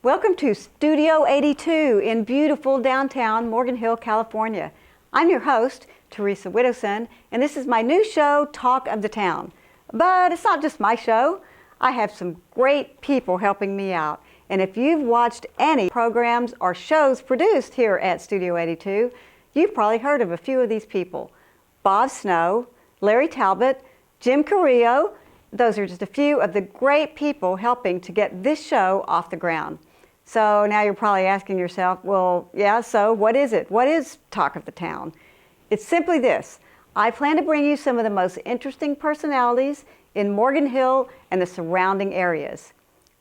Welcome to Studio 82 in beautiful downtown Morgan Hill, California. I'm your host, Teresa Widdowson, and this is my new show, Talk of the Town. But it's not just my show. I have some great people helping me out. And if you've watched any programs or shows produced here at Studio 82, you've probably heard of a few of these people. Bob Snow, Larry Talbot, Jim Carrillo. Those are just a few of the great people helping to get this show off the ground. So now you're probably asking yourself, well, yeah, so what is it? What is Talk of the Town? It's simply this. I plan to bring you some of the most interesting personalities in Morgan Hill and the surrounding areas.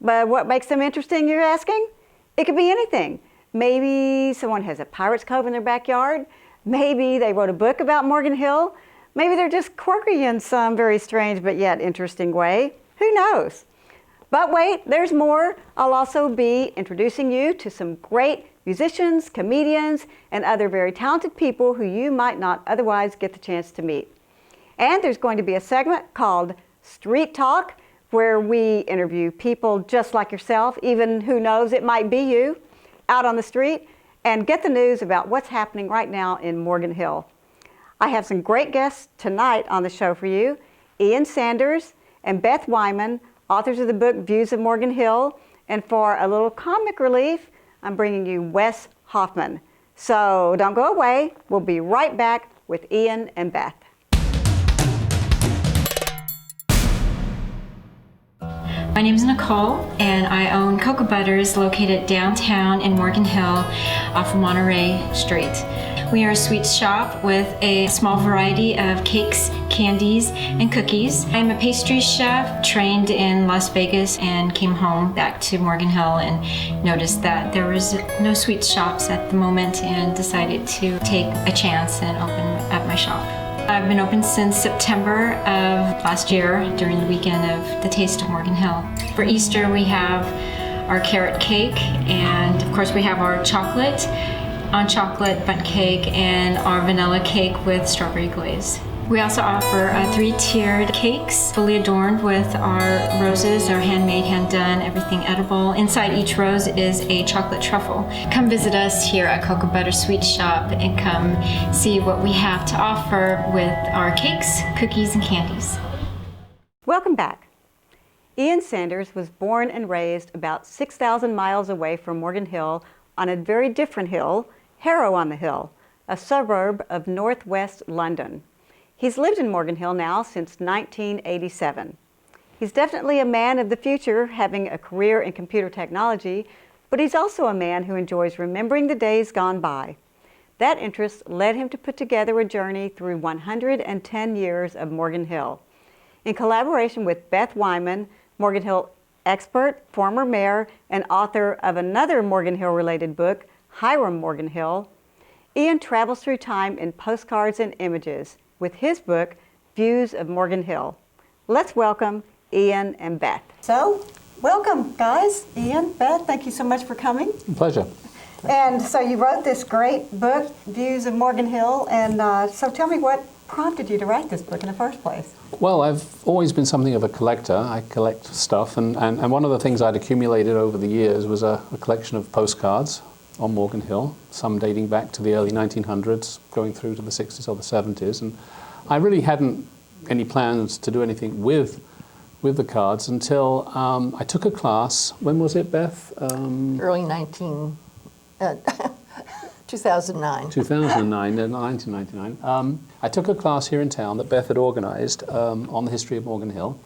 But what makes them interesting, you're asking? It could be anything. Maybe someone has a Pirate's Cove in their backyard. Maybe they wrote a book about Morgan Hill. Maybe they're just quirky in some very strange but yet interesting way. Who knows? But wait, there's more. I'll also be introducing you to some great musicians, comedians, and other very talented people who you might not otherwise get the chance to meet. And there's going to be a segment called Street Talk, where we interview people just like yourself, even who knows, it might be you, out on the street, and get the news about what's happening right now in Morgan Hill. I have some great guests tonight on the show for you. Ian Sanders and Beth Wyman, authors of the book Views of Morgan Hill, and for a little comic relief, I'm bringing you Wes Hoffman. So don't go away. We'll be right back with Ian and Beth. My name is Nicole, and I own Cocoa Butters located downtown in Morgan Hill off of Monterey Street. We are a sweets shop with a small variety of cakes, candies, and cookies. I'm a pastry chef trained in Las Vegas and came home back to Morgan Hill and noticed that there was no sweets shops at the moment and decided to take a chance and open up my shop. I've been open since September of last year during the weekend of the Taste of Morgan Hill. For Easter we have our carrot cake, and of course we have our chocolate on chocolate bundt cake and our vanilla cake with strawberry glaze. We also offer 3-tiered cakes, fully adorned with our roses, our handmade, hand-done, everything edible. Inside each rose is a chocolate truffle. Come visit us here at Cocoa Butter Sweet Shop and come see what we have to offer with our cakes, cookies, and candies. Welcome back. Ian Sanders was born and raised about 6,000 miles away from Morgan Hill on a very different hill, Harrow-on-the-Hill, a suburb of northwest London. He's lived in Morgan Hill now since 1987. He's definitely a man of the future, having a career in computer technology, but he's also a man who enjoys remembering the days gone by. That interest led him to put together a journey through 110 years of Morgan Hill. In collaboration with Beth Wyman, Morgan Hill expert, former mayor, and author of another Morgan Hill-related book, Hiram Morgan Hill, Ian travels through time in postcards and images with his book, Views of Morgan Hill. Let's welcome Ian and Beth. So, welcome guys. Ian, Beth, thank you so much for coming. Pleasure. And so you wrote this great book, Views of Morgan Hill, and so tell me what prompted you to write this book in the first place? Well, I've always been something of a collector. I collect stuff, and one of the things I'd accumulated over the years was a collection of postcards on Morgan Hill, some dating back to the early 1900s, going through to the 60s or the 70s. And I really hadn't any plans to do anything with the cards until I took a class. When was it, Beth? Early 2009. 1999. I took a class here in town that Beth had organized on the history of Morgan Hill.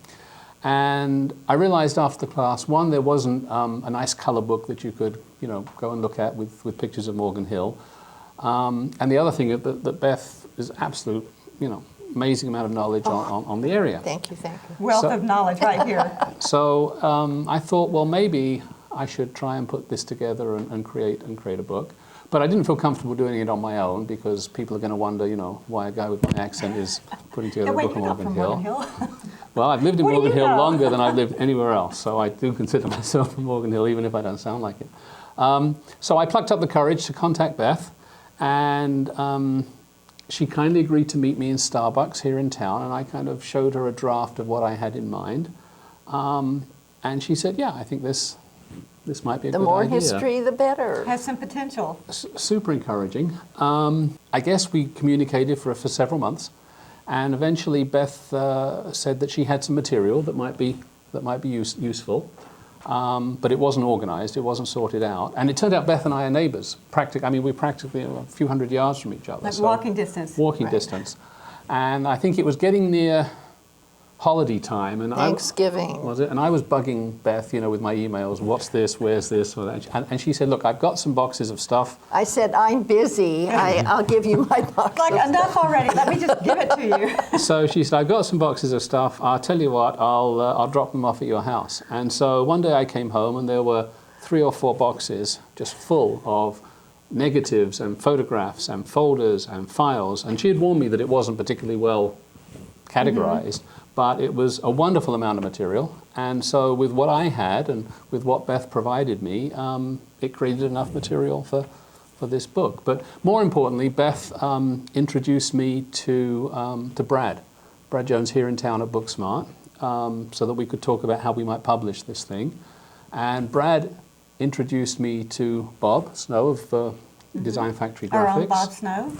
And I realized after the class, one, there wasn't a nice color book that you could, go and look at with pictures of Morgan Hill. And the other thing that Beth is absolute, amazing amount of knowledge on the area. Thank you. Wealth of knowledge right here. So I thought, well, maybe I should try and put this together and create a book. But I didn't feel comfortable doing it on my own because people are going to wonder, why a guy with my accent is putting together a book on Morgan Hill. Well, I've lived in Morgan Hill longer than I've lived anywhere else, so I do consider myself from Morgan Hill, even if I don't sound like it. So I plucked up the courage to contact Beth, and she kindly agreed to meet me in Starbucks here in town, and I kind of showed her a draft of what I had in mind. And she said, yeah, I think this this might be a The good more idea. history, the better. Has some potential. Super encouraging. I guess we communicated for several months, and eventually Beth said that she had some material that might be useful, but it wasn't organised, it wasn't sorted out, and it turned out Beth and I are neighbours. We're practically a few hundred yards from each other. Like walking distance. Walking Right. distance, and I think it was getting near holiday time, and Thanksgiving. was it? And I was bugging Beth, with my emails. What's this? Where's this? Or that. And she said, "Look, I've got some boxes of stuff." I said, I'm busy. I'll give you my box. Like, of enough already. Let me just give it to you. So she said, "I've got some boxes of stuff. I'll tell you what. I'll drop them off at your house." And so one day I came home, and there were 3 or 4 boxes just full of negatives and photographs and folders and files. And she had warned me that it wasn't particularly well categorized. But it was a wonderful amount of material, and so with what I had and with what Beth provided me, it created enough material for this book. But more importantly, Beth introduced me to Brad Jones here in town at Booksmart, so that we could talk about how we might publish this thing. And Brad introduced me to Bob Snow of Design Factory Graphics. Our own Bob Snow.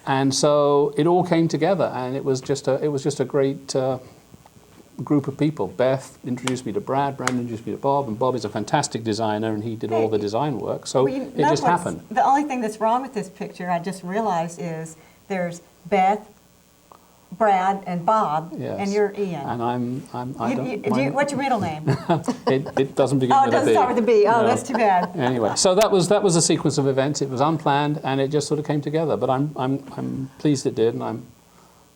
And so it all came together, and it was just a great group of people. Beth introduced me to Brad introduced me to Bob, and Bob is a fantastic designer, and he did all the design work. So Well, it just happened. The only thing that's wrong with this picture, I just realized, is there's Beth, Brad, and Bob, Yes. and you're Ian. And I don't. What's your middle name? It doesn't begin Oh, it with a doesn't B. start with a B. Oh, No. that's too bad. Anyway, so that was a sequence of events. It was unplanned, and it just sort of came together. But I'm pleased it did, and I'm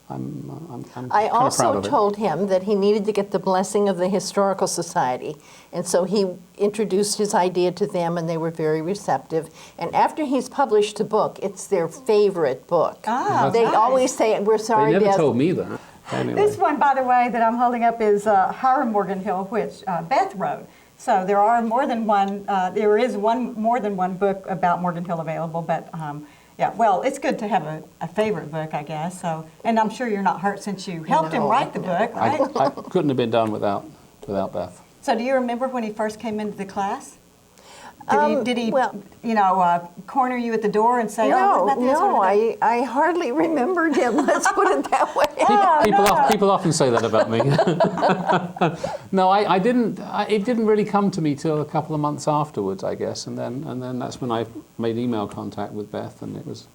I kind of proud also of it. told him that he needed to get the blessing of the Historical Society. And so he introduced his idea to them, and they were very receptive. And after he's published a book, it's their favorite book. Ah, They nice. always say, we're They sorry, never Beth. told me that. Anyway. This one, by the way, that I'm holding up is Hiram Morgan Hill, which Beth wrote. So there are more than one. There is more than one book about Morgan Hill available, but. Yeah, well, it's good to have a favorite book, I guess. So, and I'm sure you're not hurt since you helped him No, write the book, right? I couldn't have been done without Beth. So, do you remember when he first came into the class? Did he well- corner you at the door and say, "Oh, No, what about this? no, What about I hardly remembered him. Let's put it that way. People often say that about me. No, I didn't. It didn't really come to me till a couple of months afterwards, I guess, and then that's when I made email contact with Beth, and it was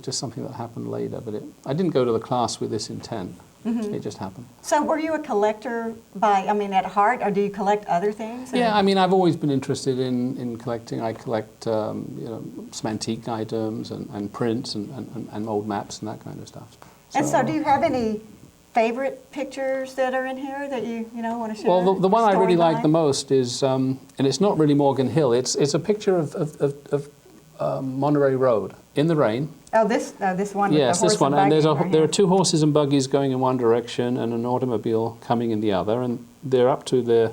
just something that happened later. But I didn't go to the class with this intent. It just happened. So, were you a collector at heart, or do you collect other things? Yeah, I've always been interested in collecting. I collect some antique items and prints and old maps and that kind of stuff. And so, do you have any favorite pictures that are in here that you want to share? Well, the one I really like the Story most is, and it's not really Morgan Hill. It's a picture of Monterey Road in the rain. Oh, this one. With Yes, the horse this one. And And buggy right there are here. 2 horses and buggies going in one direction and an automobile coming in the other, and they're up to the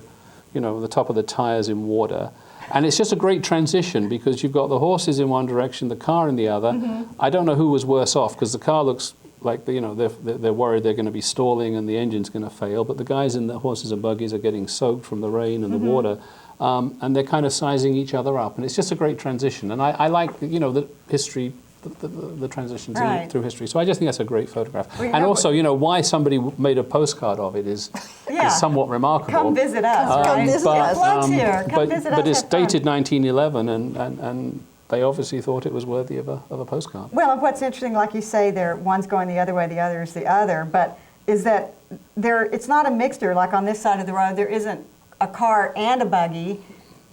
top of the tires in water. And it's just a great transition because you've got the horses in one direction, the car in the other. I don't know who was worse off because the car looks like they're worried they're going to be stalling and the engine's going to fail, but the guys in the horses and buggies are getting soaked from the rain and the water. And they're kind of sizing each other up, and it's just a great transition. And I like the history, the transitions Right. through history. So I just think that's a great photograph. Well, And also, why somebody made a postcard of it is somewhat remarkable. Come visit us. Come right? visit But, us. Plugs here. Come visit us. but it's have fun. dated 1911, and they obviously thought it was worthy of a postcard. Well, and what's interesting, like you say, one's going the other way, the other is the other, but is that it's not a mixture. Like on this side of the road, there isn't a car and a buggy.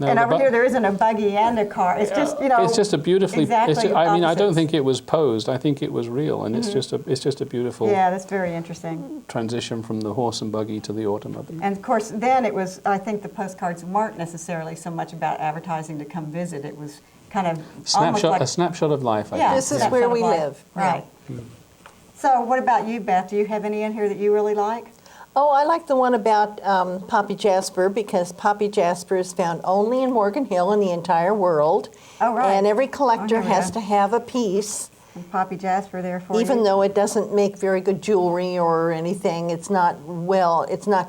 No, and the over here, there isn't a buggy and a car. It's just, It's just a beautifully. exactly I don't opposites. think it was posed. I think it was real, and it's just a beautiful Yeah, that's very interesting. transition from the horse and buggy to the automobile. And of course, then it was, I think the postcards weren't necessarily so much about advertising to come visit. It was kind of almost like, A snapshot of life. I yeah, think. This is snapshot where of we life. live. Right. So what about you, Beth? Do you have any in here that you really like? Oh, I like the one about Poppy Jasper because Poppy Jasper is found only in Morgan Hill in the entire world. Oh, right. And every collector Oh, here we has go. to have a piece. Some Poppy Jasper there for you. Even though it doesn't make very good jewelry or anything, it's not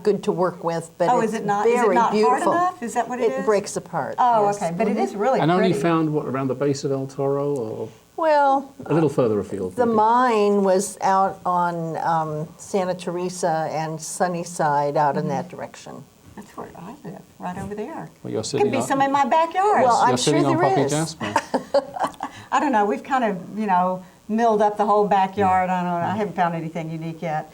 good to work with, but Oh, it's is it not? very Is it not beautiful. hard enough? Is that what it is? It breaks apart. Oh, yes. okay, but it is really And pretty. only found, what, around the base of El Toro, or Well, a little further afield? the maybe? mine was out on Santa Teresa and Sunnyside out in that direction. That's where I live, right over there. Well, you're Could sitting be on, some in my backyard. Well, you're I'm sitting sure on there Poppy is. Jasper. I don't know. We've kind of, milled up the whole backyard. I don't know. I haven't found anything unique yet.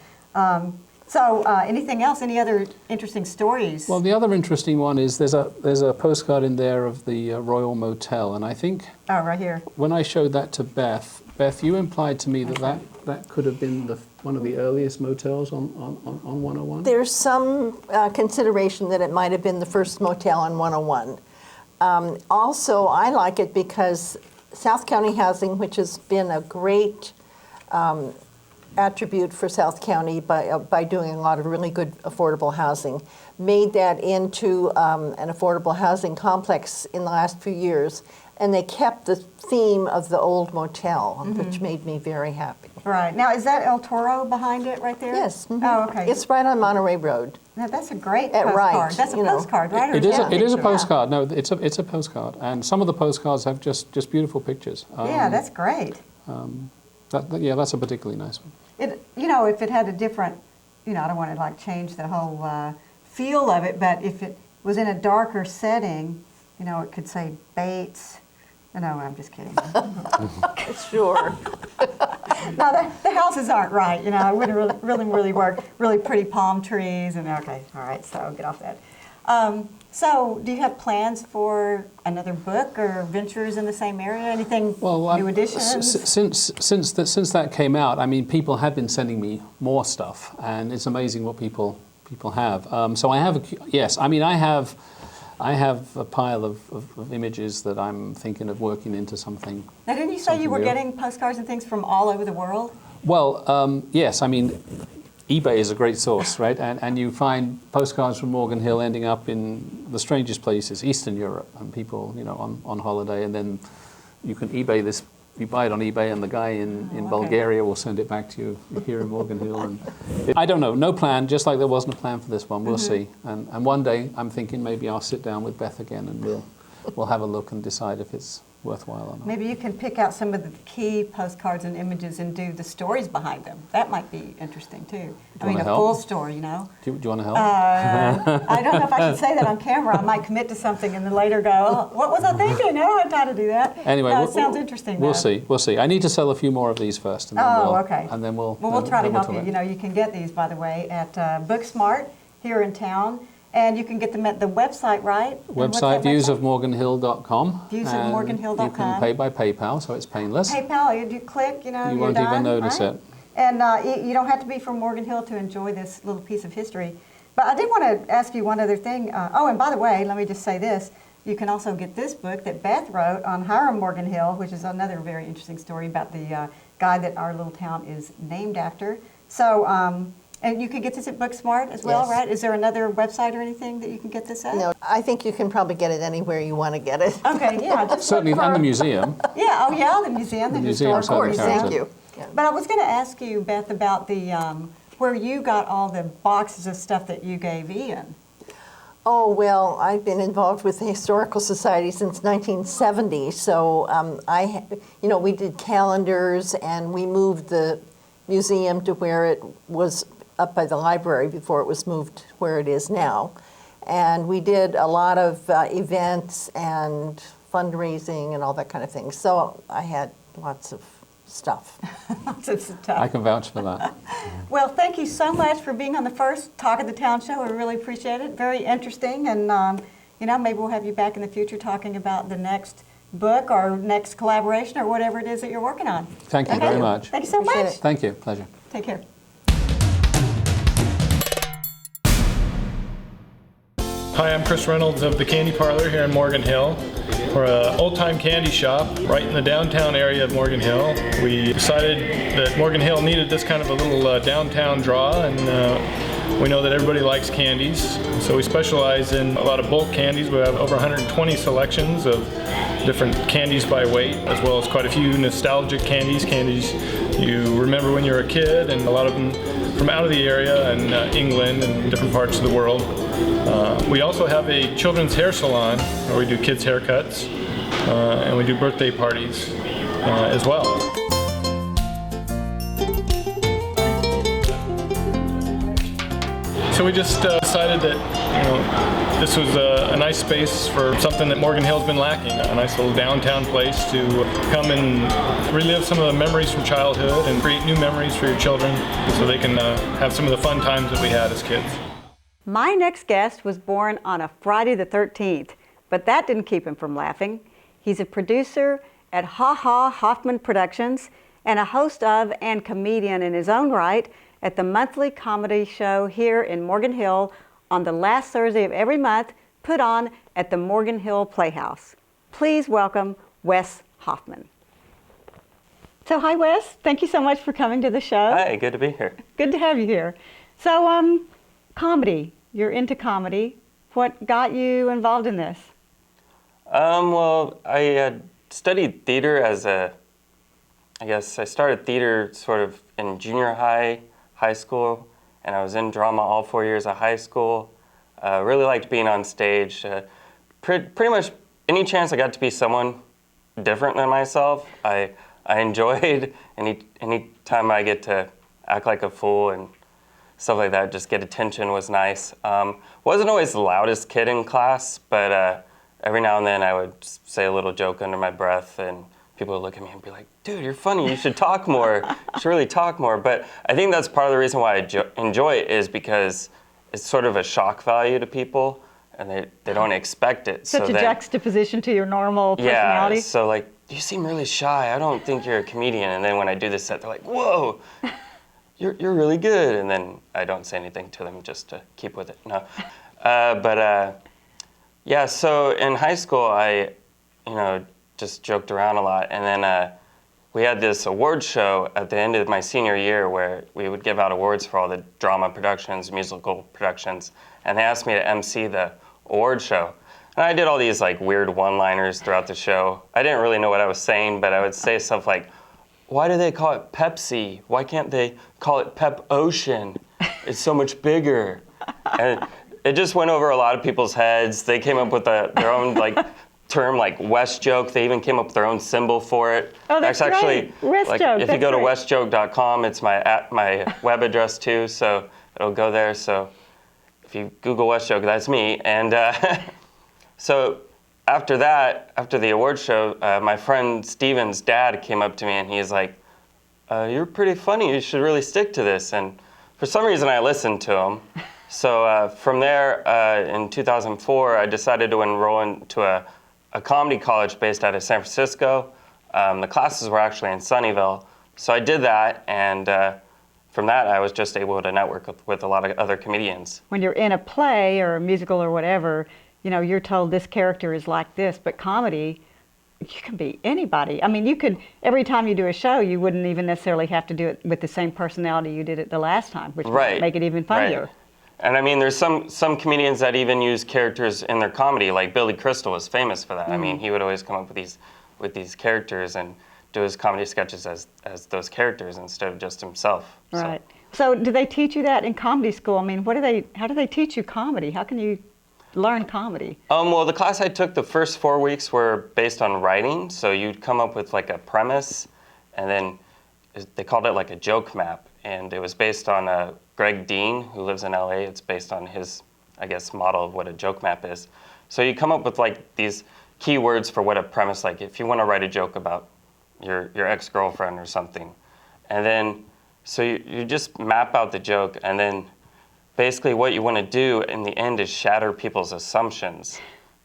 So anything else? Any other interesting stories? Well, the other interesting one is there's a postcard in there of the Royal Motel, and I think oh, right here. when I showed that to Beth, you implied to me that could have been one of the earliest motels on 101. There's some consideration that it might have been the first motel on 101. Also, I like it because South County Housing, which has been a great attribute for South County by doing a lot of really good affordable housing, made that into an affordable housing complex in the last few years, and they kept the theme of the old motel, which made me very happy. Right. Now, is that El Toro behind it right there? Yes. mhm. Oh, okay. It's right on Monterey Road. Now, that's a great At postcard. Wright, That's a you know. postcard, right? Or It is. that It is a picture? postcard. No, it's a postcard, and some of the postcards have just beautiful pictures. Yeah, that's great. That's a particularly nice one. If it had a different, I don't want to change the whole feel of it, but if it was in a darker setting, it could say Bates. No, I'm just kidding. Sure. No, the houses aren't right. It wouldn't really work. Really pretty palm trees and okay, all right. So get off that. So, do you have plans for another book or ventures in the same area? Anything new additions? Since that came out, I mean, people have been sending me more stuff, and it's amazing what people have. So I have, I have a pile of images that I'm thinking of working into something. Now, didn't you say you were real. getting postcards and things from all over the world? Well, yes. I mean, eBay is a great source, right? And you find postcards from Morgan Hill ending up in the strangest places, Eastern Europe, and people, on holiday, and then you can eBay this. You buy it on eBay, and the guy in Bulgaria will send it back to you here in Morgan Hill. And I don't know, no plan. Just like there wasn't a plan for this one, we'll see. And one day, I'm thinking maybe I'll sit down with Beth again, and we'll have a look and decide if it's worthwhile or not. Maybe you can pick out some of the key postcards and images and do the stories behind them. That might be interesting too. I mean, a full story, Do you want to help? I don't know if I should say that on camera. I might commit to something and then later go, oh, what was I thinking? I don't have time to do that. Anyway, it sounds interesting. We'll though. see. We'll see. I need to sell a few more of these first, and then okay. And then we'll. Well, we'll try to help you. talk. You can get these, by the way, at Booksmart here in town. And you can get them at the website, right? Website, viewsofmorganhill.com. Viewsofmorganhill.com. You can pay by PayPal, so it's painless. PayPal, you click, You you're won't done, even notice right? it. And you don't have to be from Morgan Hill to enjoy this little piece of history. But I did want to ask you one other thing. And by the way, let me just say this. You can also get this book that Beth wrote on Hiram Morgan Hill, which is another very interesting story about the guy that our little town is named after. So, and you can get this at Booksmart as well, Yes. right? Is there another website or anything that you can get this at? No, I think you can probably get it anywhere you want to get it. Okay, yeah. Just Certainly, look and the for- museum. Yeah, the museum, the museum, historical certainly museum. counts it. Thank you. But I was going to ask you, Beth, about the where you got all the boxes of stuff that you gave Ian. Oh, well, I've been involved with the Historical Society since 1970, so we did calendars, and we moved the museum to where it was up by the library before it was moved where it is now. And we did a lot of events and fundraising and all that kind of thing. So I had lots of stuff. Lots of stuff. I can vouch for that. Well, thank you so much for being on the first Talk of the Town show. We really appreciate it. Very interesting, and maybe we'll have you back in the future talking about the next book or next collaboration or whatever it is that you're working on. Thank you very much. Thank you so Appreciate much. it. Thank you. Pleasure. Take care. Hi, I'm Chris Reynolds of the Candy Parlor here in Morgan Hill. We're an old-time candy shop right in the downtown area of Morgan Hill. We decided that Morgan Hill needed this kind of a little downtown draw, and We know that everybody likes candies, so we specialize in a lot of bulk candies. We have over 120 selections of different candies by weight, as well as quite a few nostalgic candies you remember when you were a kid, and a lot of them from out of the area and England and different parts of the world. We also have a children's hair salon where we do kids' haircuts, and we do birthday parties as well. So we just decided that this was a nice space for something that Morgan Hill's been lacking, a nice little downtown place to come and relive some of the memories from childhood and create new memories for your children so they can have some of the fun times that we had as kids. My next guest was born on a Friday the 13th, but that didn't keep him from laughing. He's a producer at Ha Ha Hoffman Productions and a host of and comedian in his own right at the monthly comedy show here in Morgan Hill on the last Thursday of every month, put on at the Morgan Hill Playhouse. Please welcome Wes Hoffman. So hi Wes, thank you so much for coming to the show. Hi, good to be here. Good to have you here. So comedy, you're into comedy. What got you involved in this? Well, I had studied theater I started theater sort of in junior high school, and I was in drama all 4 years of high school. Really liked being on stage. Pretty much any chance I got to be someone different than myself, I enjoyed. Any time I get to act like a fool and stuff like that, just get attention was nice. Wasn't always the loudest kid in class, but every now and then I would say a little joke under my breath, and people would look at me and be like, dude, you're funny, you should talk more. You should really talk more. But I think that's part of the reason why I enjoy it, is because it's sort of a shock value to people, and they don't expect it. Such a juxtaposition to your normal personality. Yeah, so like, you seem really shy. I don't think you're a comedian. And then when I do this set, they're like, whoa, you're really good. And then I don't say anything to them just to keep with it. No. Yeah, so in high school, I, just joked around a lot. And then we had this award show at the end of my senior year where we would give out awards for all the drama productions, musical productions. And they asked me to MC the award show. And I did all these like weird one-liners throughout the show. I didn't really know what I was saying, but I would say stuff like, why do they call it Pepsi? Why can't they call it Pep Ocean? It's so much bigger. And it just went over a lot of people's heads. They came up with their own like term, like West Joke. They even came up with their own symbol for it. Oh, that's actually West like, Joke. If you go to westjoke.com, it's my web address too, so it'll go there. So if you Google West Joke, that's me. And so after that, after the award show, my friend Steven's dad came up to me and he's like, you're pretty funny, you should really stick to this. And for some reason I listened to him. So from there, in 2004, I decided to enroll into a comedy college based out of San Francisco. The classes were actually in Sunnyvale. So I did that, and from that I was just able to network with a lot of other comedians. When you're in a play or a musical or whatever, you're told this character is like this, but comedy, you can be anybody. I mean, you could, every time you do a show, you wouldn't even necessarily have to do it with the same personality you did it the last time, which might make it even funnier. Right. And I mean, there's some comedians that even use characters in their comedy, like Billy Crystal was famous for that. Mm-hmm. I mean, he would always come up with these characters and do his comedy sketches as those characters instead of just himself. Right. So do they teach you that in comedy school? I mean, how do they teach you comedy? How can you learn comedy? Well, the class I took the first 4 weeks were based on writing. So you'd come up with like a premise, and then they called it like a joke map. And it was based on Greg Dean, who lives in LA. It's based on his, I guess, model of what a joke map is. So you come up with like these keywords for what a premise, like if you want to write a joke about your ex-girlfriend or something. And then, so you just map out the joke, and then basically what you want to do in the end is shatter people's assumptions.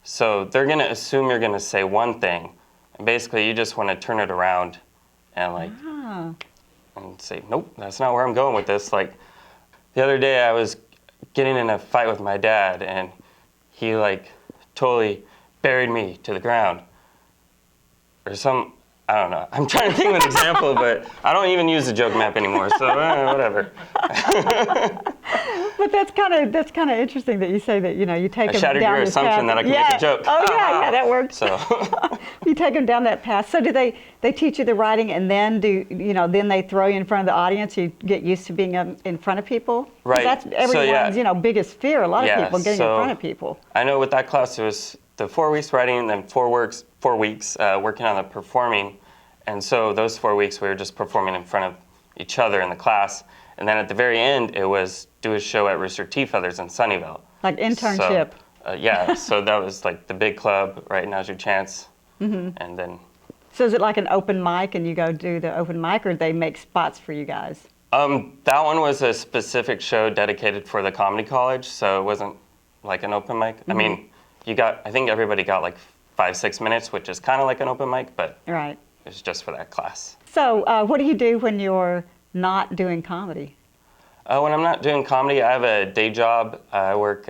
So they're going to assume you're going to say one thing, and basically you just want to turn it around and like, and say, nope, that's not where I'm going with this. Like the other day I was getting in a fight with my dad, and he like totally buried me to the ground. Or I don't know. I'm trying to think of an example, but I don't even use the joke map anymore, so whatever. But that's kind of interesting that you say that, you know, you take I them shattered down your this assumption path. that I can make a joke. Oh yeah, that works. So You take them down that path. So do they teach you the writing and then then they throw you in front of the audience? You get used to being in front of people? 'Cause Right. that's everyone's, biggest fear. A lot of people getting in front of people. I know with that class it was the 4 weeks writing and then 4 weeks working on the performing. And so those 4 weeks we were just performing in front of each other in the class. And then at the very end, it was do a show at Rooster Tea Feathers in Sunnyvale. Like internship. So, yeah, so that was like the big club, right? Now's your chance. And then. So is it like an open mic and you go do the open mic, or they make spots for you guys? That one was a specific show dedicated for the comedy college, so it wasn't like an open mic. I mean, I think everybody got like 5-6 minutes, which is kind of like an open mic, but Right. it's just for that class. So what do you do when you're not doing comedy? When I'm not doing comedy, I have a day job. I work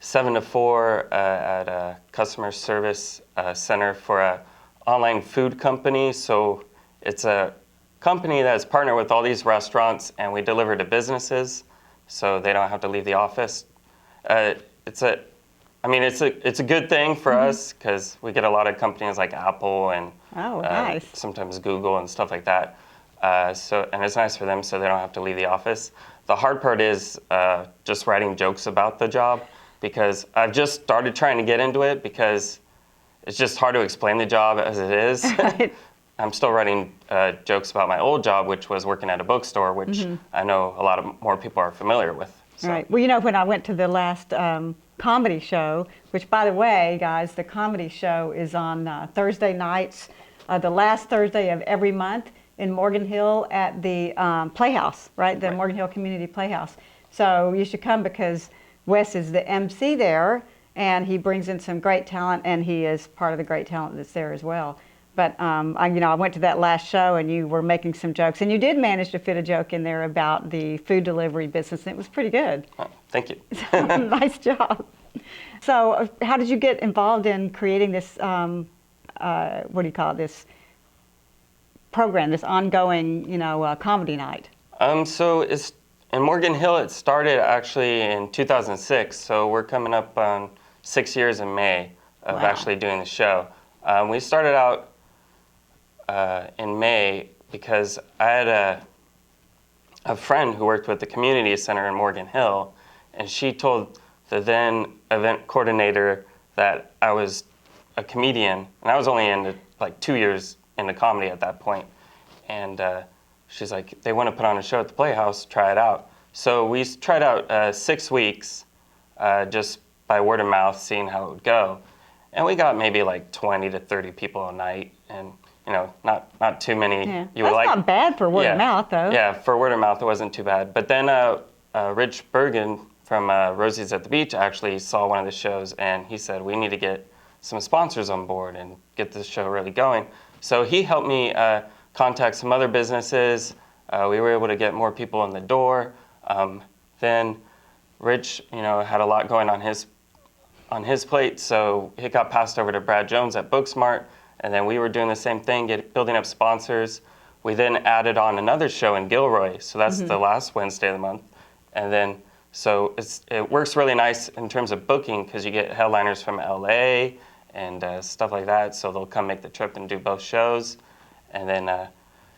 7 to 4 at a customer service center for an online food company. So it's a company that's partnered with all these restaurants, and we deliver to businesses, so they don't have to leave the office. It's a good thing for us because we get a lot of companies like Apple and nice. sometimes Google and stuff like that. And it's nice for them, so they don't have to leave the office. The hard part is just writing jokes about the job, because I've just started trying to get into it because it's just hard to explain the job as it is. Right. I'm still writing jokes about my old job, which was working at a bookstore, which I know a lot of more people are familiar with. So. Right. Well, when I went to the last comedy show, which, by the way, guys, the comedy show is on Thursday nights, the last Thursday of every month in Morgan Hill at the Playhouse, right? The Morgan Hill Community Playhouse. So you should come because Wes is the MC there, and he brings in some great talent, and he is part of the great talent that's there as well. But I went to that last show, and you were making some jokes, and you did manage to fit a joke in there about the food delivery business, and it was pretty good. Oh, thank you. Nice job. So, how did you get involved in creating this? What do you call it? This program, this ongoing, comedy night. So it's in Morgan Hill. It started actually in 2006. So we're coming up on 6 years in May of actually doing the show. We started out in May because I had a friend who worked with the community center in Morgan Hill, and she told the then event coordinator that I was a comedian, and I was only in like 2 years into comedy at that point. And she's like, they want to put on a show at the Playhouse, try it out. So we tried out 6 weeks just by word of mouth, seeing how it would go. And we got maybe like 20 to 30 people a night, and not too many. Yeah. You That's would like. not bad for word of mouth, though. Yeah, for word of mouth, it wasn't too bad. But then Rich Bergen from Rosie's at the Beach actually saw one of the shows, and he said, we need to get some sponsors on board and get this show really going. So he helped me contact some other businesses. We were able to get more people in the door. Then Rich, had a lot going on his plate, so it got passed over to Brad Jones at Booksmart, and then we were doing the same thing, building up sponsors. We then added on another show in Gilroy, so that's the last Wednesday of the month. And then, so it works really nice in terms of booking because you get headliners from LA and stuff like that, so they'll come make the trip and do both shows. And then,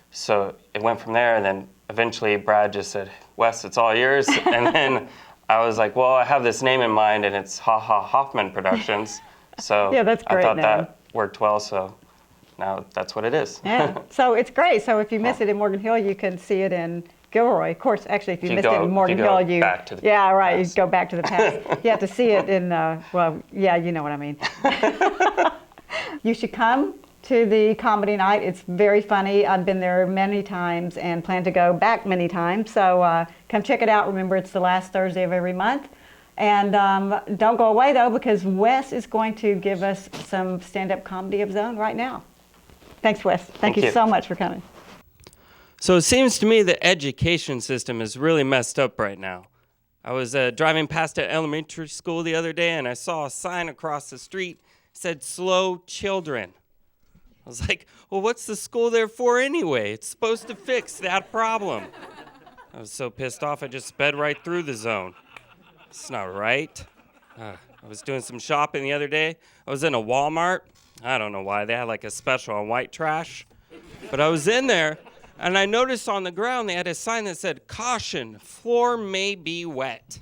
so it went from there, and then eventually Brad just said, Wes, it's all yours. And then I was like, well, I have this name in mind, and it's Ha Ha Hoffman Productions. So Yeah, that's a great I thought name. that worked well, so now that's what it is. Yeah. So it's great. So if you miss it in Morgan Hill, you can see it in Gilroy. Of course, actually, if you missed it in Morgan Hill, back to the yeah, right. past. You go back to the past. You have to see it in. Yeah, you know what I mean. You should come to the comedy night. It's very funny. I've been there many times and plan to go back many times. So come check it out. Remember, it's the last Thursday of every month. And don't go away, though, because Wes is going to give us some stand-up comedy of his own right now. Thanks, Wes. Thank you so much for coming. So it seems to me the education system is really messed up right now. I was driving past an elementary school the other day, and I saw a sign across the street that said, slow children. I was like, well, what's the school there for anyway? It's supposed to fix that problem. I was so pissed off, I just sped right through the zone. It's not right. I was doing some shopping the other day. I was in a Walmart. I don't know why. They had like a special on white trash. But I was in there, and I noticed on the ground they had a sign that said, "Caution, floor may be wet."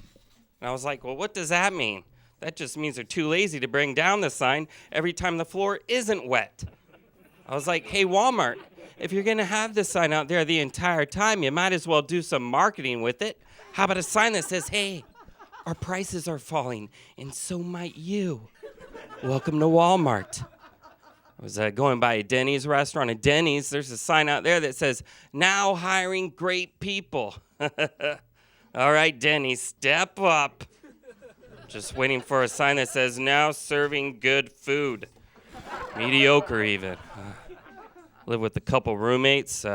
And I was like, well, what does that mean? That just means they're too lazy to bring down the sign every time the floor isn't wet. I was like, hey, Walmart, if you're going to have this sign out there the entire time, you might as well do some marketing with it. How about a sign that says, hey, our prices are falling, and so might you. Welcome to Walmart. I was going by a Denny's restaurant. At Denny's, there's a sign out there that says, now hiring great people. All right, Denny's, step up. Just waiting for a sign that says, now serving good food. Mediocre, even. Live with a couple roommates.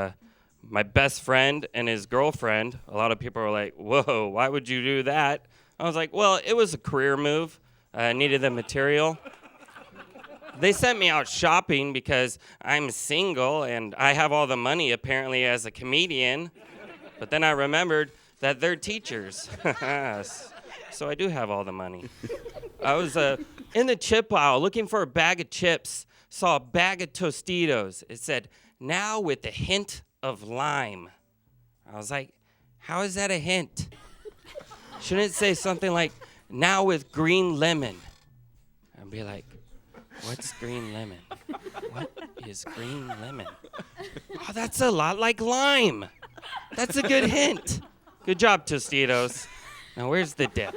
My best friend and his girlfriend. A lot of people are like, whoa, why would you do that? I was like, well, it was a career move. I needed the material. They sent me out shopping because I'm single and I have all the money, apparently, as a comedian. But then I remembered that they're teachers. So I do have all the money. I was in the chip aisle looking for a bag of chips, saw a bag of Tostitos. It said, now with a hint of lime. I was like, how is that a hint? Shouldn't it say something like, now with green lemon? I'd be like, what's green lemon? What is green lemon? Oh, that's a lot like lime. That's a good hint. Good job, Tostitos. Now, where's the dip?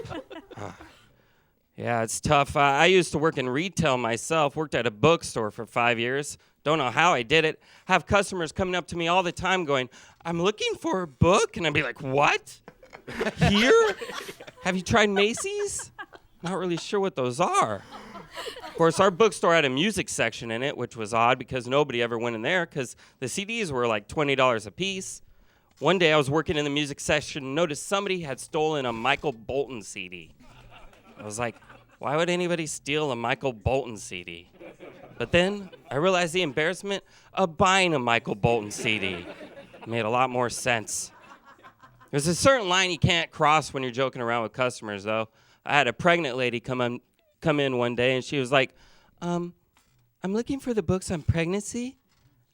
Yeah, it's tough. I used to work in retail myself, worked at a bookstore for 5 years. Don't know how I did it. Have customers coming up to me all the time going, I'm looking for a book. And I'd be like, what? Here? Have you tried Macy's? Not really sure what those are. Of course, our bookstore had a music section in it, which was odd because nobody ever went in there because the CDs were like $20 a piece. One day I was working in the music section and noticed somebody had stolen a Michael Bolton CD. I was like, why would anybody steal a Michael Bolton CD? But then I realized the embarrassment of buying a Michael Bolton CD. It made a lot more sense. There's a certain line you can't cross when you're joking around with customers, though. I had a pregnant lady come in one day, and she was like, I'm looking for the books on pregnancy.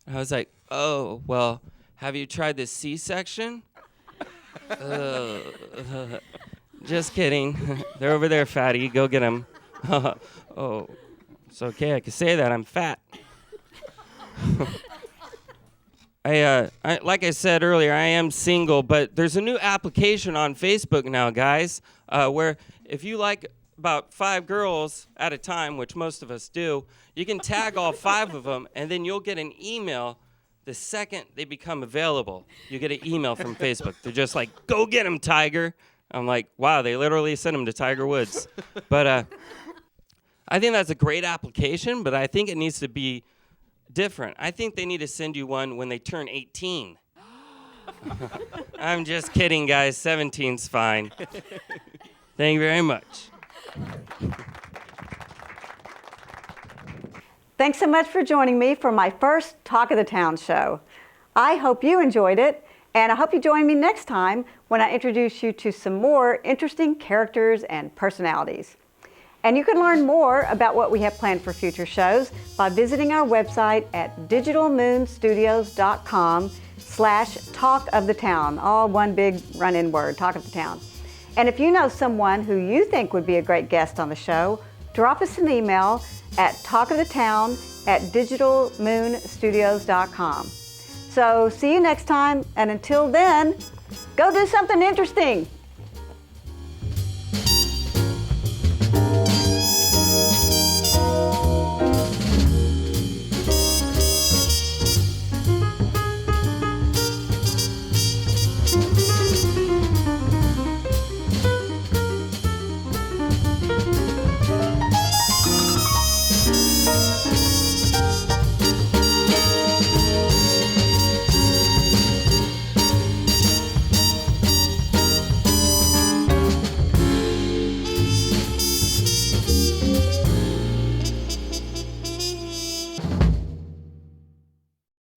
And I was like, oh, well, have you tried the C-section? Just kidding. They're over there, fatty. Go get them. Oh, it's okay. I can say that. I'm fat. Like I said earlier, I am single, but there's a new application on Facebook now, guys, where if you like about 5 girls at a time, which most of us do, you can tag all 5 of them, and then you'll get an email the second they become available. You get an email from Facebook. They're just like, go get him, Tiger. I'm like, wow, they literally sent him to Tiger Woods. But I think that's a great application, but I think it needs to be different. I think they need to send you one when they turn 18. I'm just kidding, guys. 17's fine. Thank you very much. Thanks so much for joining me for my first Talk of the Town show. I hope you enjoyed it, and I hope you join me next time when I introduce you to some more interesting characters and personalities. And you can learn more about what we have planned for future shows by visiting our website at digitalmoonstudios.com/Talk of the Town, all one big run-in word, Talk of the Town. And if you know someone who you think would be a great guest on the show, drop us an email at talkofthetown@digitalmoonstudios.com. So see you next time, and until then, go do something interesting.